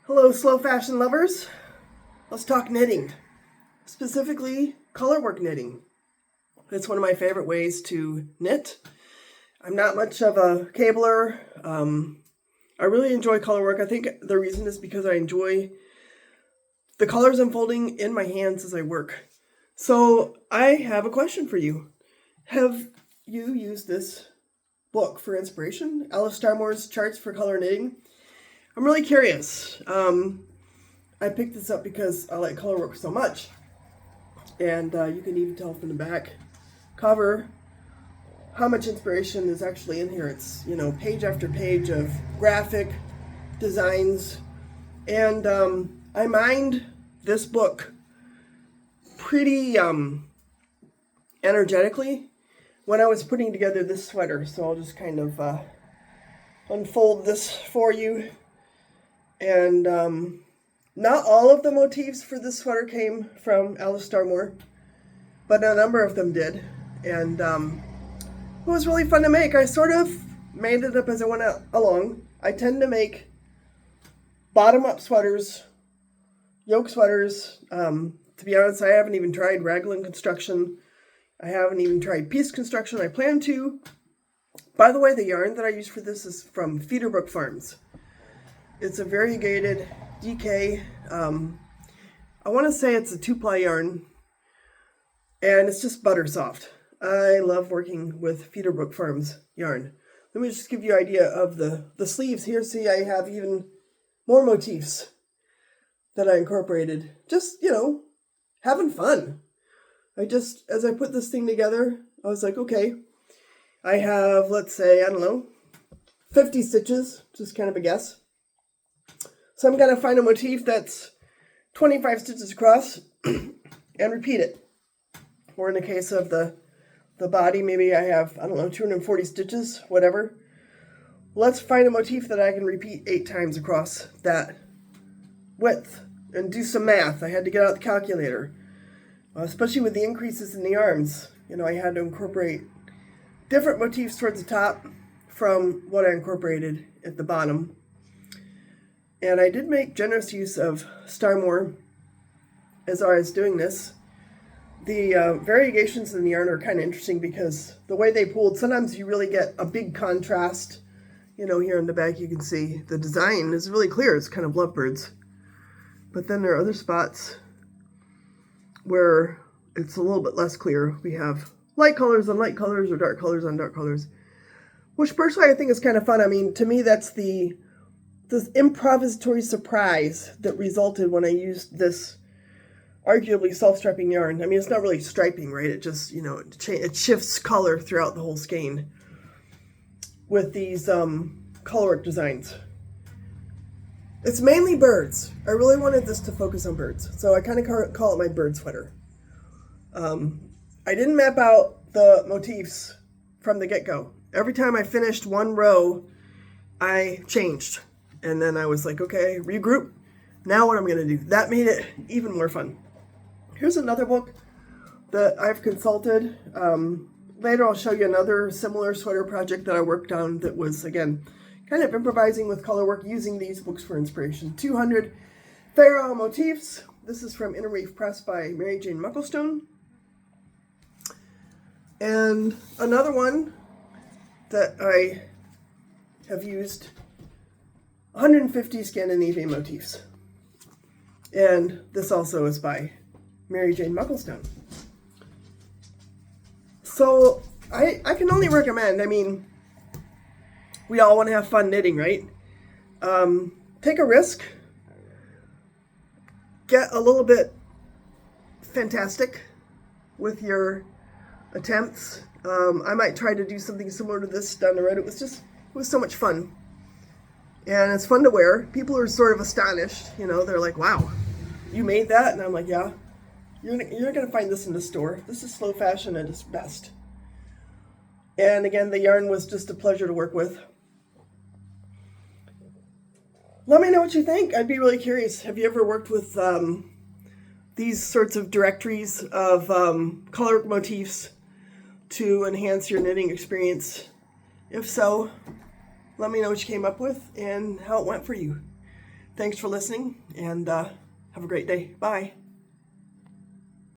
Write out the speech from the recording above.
Hello, slow fashion lovers. Let's talk knitting, specifically colorwork knitting. It's one of my favorite ways to knit. I'm not much of a cabler. I really enjoy colorwork. I think the reason is because I enjoy the colors unfolding in my hands as I work. So I have a question for you. Have you used this book for inspiration? Alice Starmore's Charts for Color Knitting? I'm really curious. I picked this up because I like colorwork so much. And you can even tell from the back cover how much inspiration is actually in here. It's, page after page of graphic designs. And I mined this book pretty energetically when I was putting together this sweater. So I'll just kind of unfold this for you. And not all of the motifs for this sweater came from Alice Starmore, but a number of them did. And it was really fun to make. I sort of made it up as I went along. I tend to make bottom-up sweaters, yoke sweaters. To be honest, I haven't even tried raglan construction. I haven't even tried piece construction. I plan to. By the way, the yarn that I use for this is from Feederbrook Farms. It's a variegated DK. I want to say it's a 2-ply yarn, and it's just butter soft. I love working with Feederbrook Farms yarn. Let me just give you an idea of the sleeves here. See, I have even more motifs that I incorporated. Just, having fun. As I put this thing together, I was like, okay, I have, let's say, 50 stitches, just kind of a guess. So I'm going to find a motif that's 25 stitches across and repeat it. Or in the case of the body, maybe I have, 240 stitches, whatever. Let's find a motif that I can repeat 8 times across that width and do some math. I had to get out the calculator, especially with the increases in the arms. I had to incorporate different motifs towards the top from what I incorporated at the bottom. And I did make generous use of Starmore as I was doing this. The variegations in the yarn are kind of interesting because the way they pulled, sometimes you really get a big contrast. Here in the back you can see the design is really clear. It's kind of lovebirds. But then there are other spots where it's a little bit less clear. We have light colors on light colors or dark colors on dark colors, which personally I think is kind of fun. To me, that's this improvisatory surprise that resulted when I used this arguably self-striping yarn. It's not really striping, right? It just, it shifts color throughout the whole skein with these colorwork designs. It's mainly birds. I really wanted this to focus on birds, so I kind of call it my bird sweater. I didn't map out the motifs from the get-go. Every time I finished one row, I changed. And then I was like, okay, regroup. Now what I'm going to do. That made it even more fun. Here's another book that I've consulted. Later I'll show you another similar sweater project that I worked on that was, again, kind of improvising with colorwork using these books for inspiration. 200 Pharaoh motifs. This is from Interweave Press by Mary Jane Mucklestone. And another one that I have used, 150 Scandinavian motifs. And this also is by Mary Jane Mucklestone. So I can only recommend, we all want to have fun knitting, right? Take a risk. Get a little bit fantastic with your attempts. I might try to do something similar to this down the road. It was so much fun. And it's fun to wear. People are sort of astonished, they're like, wow, you made that? And I'm like, yeah, you're not going to find this in the store. This is slow fashion at its best. And again, the yarn was just a pleasure to work with. Let me know what you think. I'd be really curious. Have you ever worked with these sorts of directories of color motifs to enhance your knitting experience? If so, let me know what you came up with and how it went for you. thanks for listening, and have a great day. Bye.